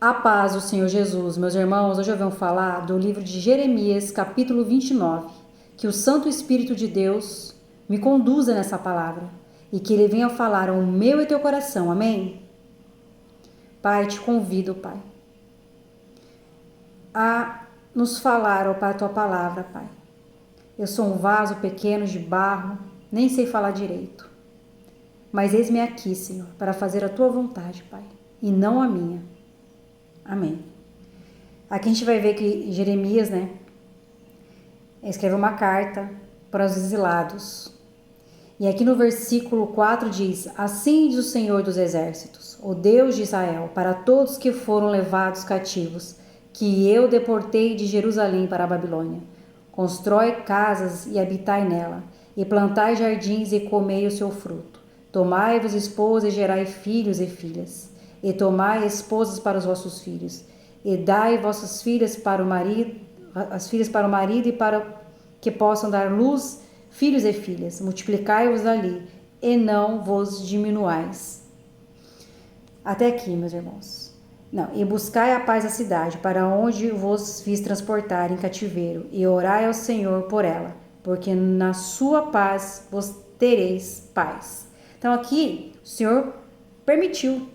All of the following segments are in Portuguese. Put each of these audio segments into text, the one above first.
A paz do Senhor Jesus, meus irmãos, hoje eu venho falar do livro de Jeremias, capítulo 29. Que o Santo Espírito de Deus me conduza nessa palavra e que ele venha falar ao meu e teu coração, amém? Pai, te convido, Pai, a nos falar, ó Pai, a tua palavra, Pai. Eu sou um vaso pequeno de barro, nem sei falar direito. Mas eis-me aqui, Senhor, para fazer a tua vontade, Pai, e não a minha. Amém. Aqui a gente vai ver que Jeremias, escreveu uma carta para os exilados. E aqui no versículo 4 diz: Assim diz o Senhor dos Exércitos, o Deus de Israel, para todos que foram levados cativos, que eu deportei de Jerusalém para a Babilônia. Constrói casas e habitai nela, e plantai jardins e comei o seu fruto. Tomai-vos esposas e gerai filhos e filhas. E tomai esposas para os vossos filhos, e dai vossas filhas para o marido, as filhas para o marido e para que possam dar luz filhos e filhas. Multiplicai-vos ali, e não vos diminuais. Até aqui, meus irmãos. Não, e buscai a paz da cidade, para onde vos fiz transportar em cativeiro, e orai ao Senhor por ela, porque na sua paz vos tereis paz. Então aqui, o Senhor permitiu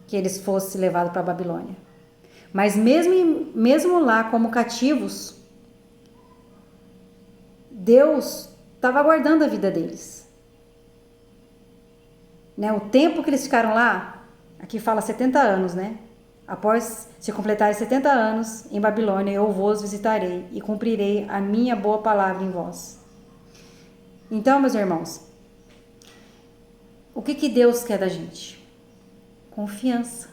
que eles fossem levados para a Babilônia. Mas mesmo lá como cativos, Deus estava aguardando a vida deles. O tempo que eles ficaram lá, aqui fala 70 anos, Após se completarem 70 anos em Babilônia, eu vos visitarei e cumprirei a minha boa palavra em vós. Então, meus irmãos, o que Deus quer da gente? Confiança.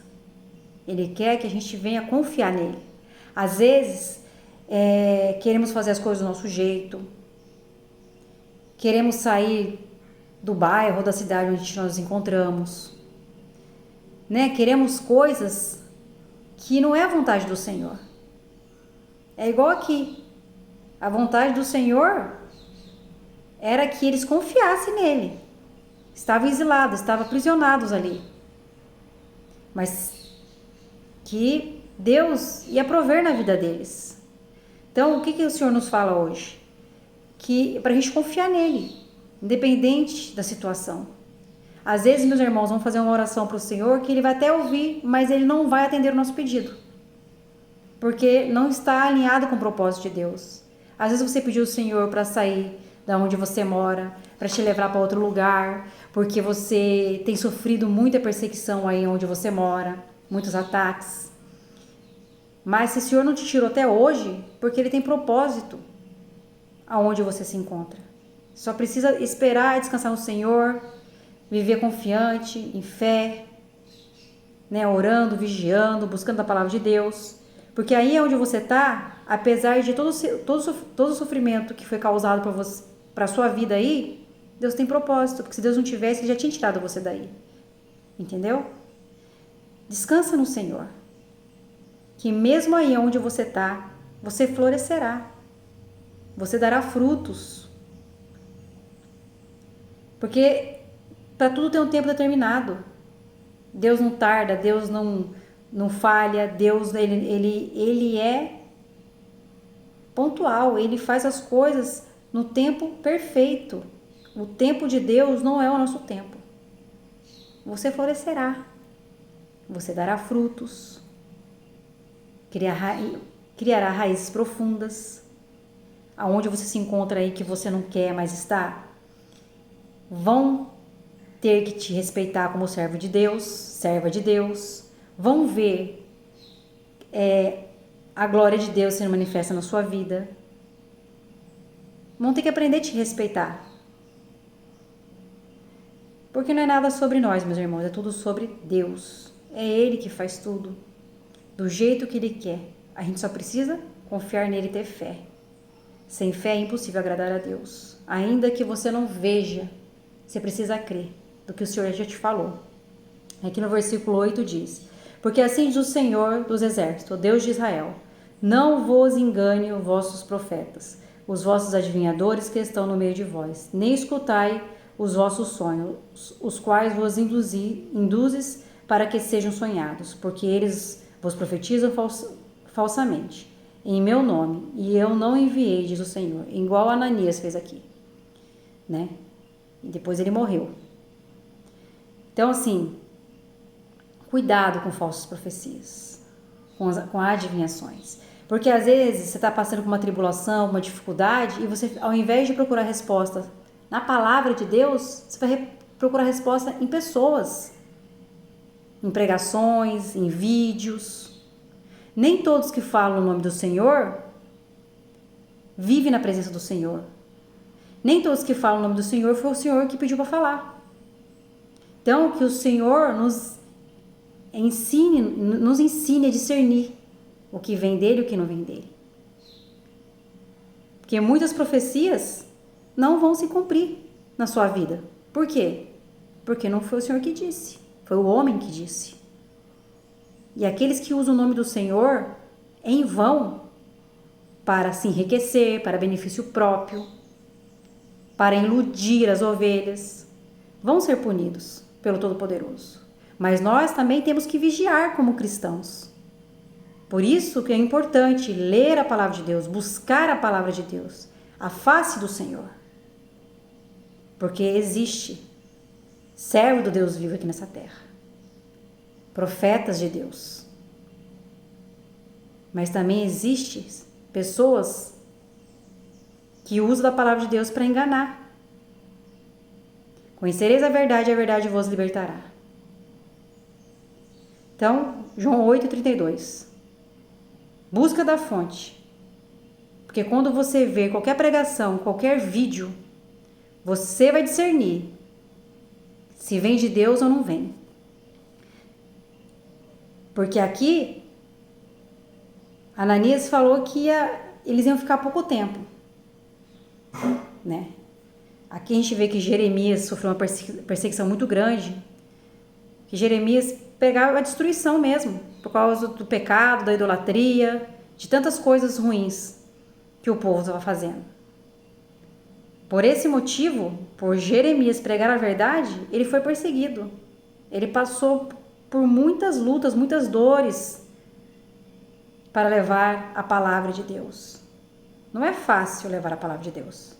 Ele quer que a gente venha confiar nele. Às vezes, queremos fazer as coisas do nosso jeito. Queremos sair do bairro ou da cidade onde nós nos encontramos. Queremos coisas que não é a vontade do Senhor. É igual aqui. A vontade do Senhor era que eles confiassem nele. Estavam exilados, estavam aprisionados ali. Mas que Deus ia prover na vida deles. Então, o que o Senhor nos fala hoje? Que para a gente confiar nele, independente da situação. Às vezes, meus irmãos, vão fazer uma oração para o Senhor que ele vai até ouvir, mas ele não vai atender o nosso pedido. Porque não está alinhado com o propósito de Deus. Às vezes você pediu ao Senhor para sair da onde você mora, para te levar para outro lugar, porque você tem sofrido muita perseguição aí onde você mora, muitos ataques. Mas se o Senhor não te tirou até hoje, porque ele tem propósito aonde você se encontra. Só precisa esperar e descansar no Senhor, viver confiante, em fé, orando, vigiando, buscando a palavra de Deus. Porque aí é onde você está, apesar de todo o sofrimento que foi causado por você, para a sua vida aí, Deus tem propósito, porque se Deus não tivesse, ele já tinha tirado você daí. Entendeu? Descansa no Senhor. Que mesmo aí onde você está, você florescerá. Você dará frutos. Porque para tudo tem um tempo determinado. Deus não tarda, Deus não falha, Deus ele é pontual, ele faz as coisas no tempo perfeito. O tempo de Deus não é o nosso tempo. Você florescerá, você dará frutos, criará raízes profundas. Aonde você se encontra aí que você não quer mais estar, vão ter que te respeitar como servo de Deus, serva de Deus. Vão ver a glória de Deus sendo manifesta na sua vida. Vão ter que aprender a te respeitar. Porque não é nada sobre nós, meus irmãos, é tudo sobre Deus. É Ele que faz tudo do jeito que Ele quer. A gente só precisa confiar nele e ter fé. Sem fé é impossível agradar a Deus. Ainda que você não veja, você precisa crer do que o Senhor já te falou. Aqui no versículo 8 diz: Porque assim diz o Senhor dos Exércitos, o Deus de Israel: Não vos engane os vossos profetas, os vossos adivinhadores que estão no meio de vós, nem escutai os vossos sonhos, os quais vos induzes para que sejam sonhados, porque eles vos profetizam falsamente em meu nome, e eu não enviei, diz o Senhor, igual Ananias fez aqui, né? E depois ele morreu. Então, assim, cuidado com falsas profecias, com adivinhações. Porque às vezes você está passando por uma tribulação, uma dificuldade, e você, ao invés de procurar resposta na palavra de Deus, você vai procurar resposta em pessoas, em pregações, em vídeos. Nem todos que falam o nome do Senhor vivem na presença do Senhor. Nem todos que falam o nome do Senhor foi o Senhor que pediu para falar. Então, que o Senhor nos ensine a discernir o que vem dele e o que não vem dele. Porque muitas profecias não vão se cumprir na sua vida. Por quê? Porque não foi o Senhor que disse, foi o homem que disse. E aqueles que usam o nome do Senhor em vão para se enriquecer, para benefício próprio, para iludir as ovelhas, vão ser punidos pelo Todo-Poderoso. Mas nós também temos que vigiar como cristãos. Por isso que é importante ler a palavra de Deus, buscar a palavra de Deus, a face do Senhor. Porque existe servo do Deus vivo aqui nessa terra, profetas de Deus. Mas também existe pessoas que usam da palavra de Deus para enganar. Conhecereis a verdade vos libertará. Então, João 8,32. Busca da fonte. Porque quando você vê qualquer pregação, qualquer vídeo, você vai discernir se vem de Deus ou não vem. Porque aqui, Ananias falou que eles iam ficar pouco tempo, né? Aqui a gente vê que Jeremias sofreu uma perseguição muito grande, que Jeremias pegava a destruição mesmo, por causa do pecado, da idolatria, de tantas coisas ruins que o povo estava fazendo. Por esse motivo, por Jeremias pregar a verdade, ele foi perseguido. Ele passou por muitas lutas, muitas dores para levar a palavra de Deus. Não é fácil levar a palavra de Deus.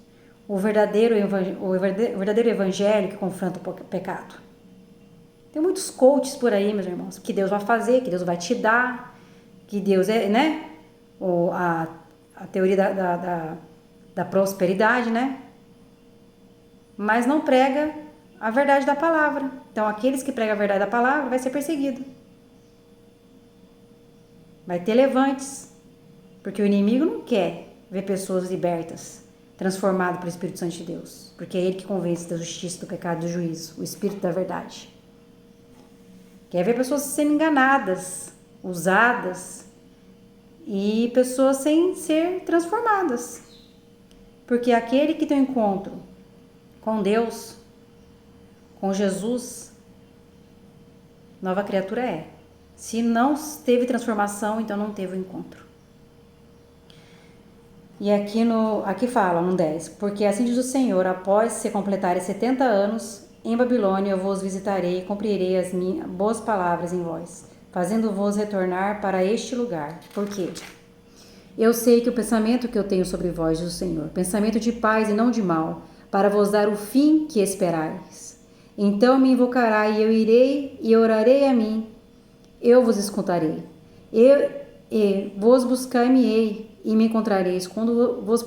O verdadeiro evangelho que confronta o pecado. Tem muitos coaches por aí, meus irmãos, que Deus vai fazer, que Deus vai te dar, que Deus é, né? A teoria da prosperidade, né? Mas não prega a verdade da palavra. Então, aqueles que pregam a verdade da palavra vai ser perseguido. Vai ter levantes, porque o inimigo não quer ver pessoas libertas, transformadas pelo Espírito Santo de Deus, porque é ele que convence da justiça, do pecado e do juízo, o Espírito da verdade. Quer ver pessoas sendo enganadas, usadas, e pessoas sem ser transformadas. Porque aquele que tem um encontro com Deus, com Jesus, nova criatura é. Se não teve transformação, então não teve o encontro. E aqui fala, no 10, porque assim diz o Senhor, após se completarem 70 anos, em Babilônia eu vos visitarei e cumprirei as minhas boas palavras em vós, fazendo-vos retornar para este lugar. Por quê? Eu sei que o pensamento que eu tenho sobre vós, diz o Senhor, pensamento de paz e não de mal, para vos dar o fim que esperais. Então me invocará e eu irei e orarei a mim, eu vos escutarei. Vos buscar-me-ei e me encontrareis quando vos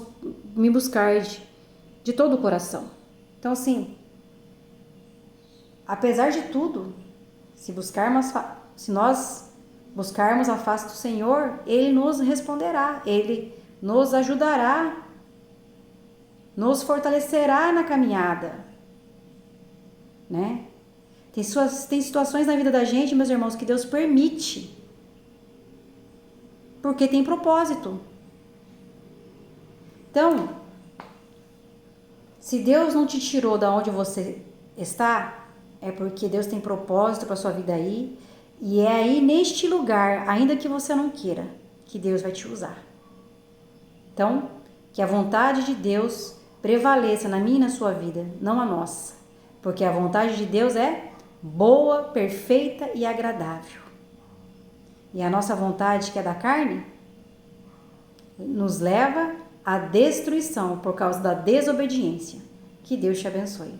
me buscardes de todo o coração. Então, assim, apesar de tudo, se nós buscarmos a face do Senhor, Ele nos responderá, Ele nos ajudará, nos fortalecerá na caminhada, né? Tem situações na vida da gente, meus irmãos, que Deus permite, porque tem propósito. Então, se Deus não te tirou da onde você está, é porque Deus tem propósito para sua vida aí, e é aí neste lugar, ainda que você não queira, que Deus vai te usar. Então, que a vontade de Deus prevaleça na minha e na sua vida, não a nossa, porque a vontade de Deus é boa, perfeita e agradável. E a nossa vontade, que é da carne, nos leva à destruição por causa da desobediência. Que Deus te abençoe.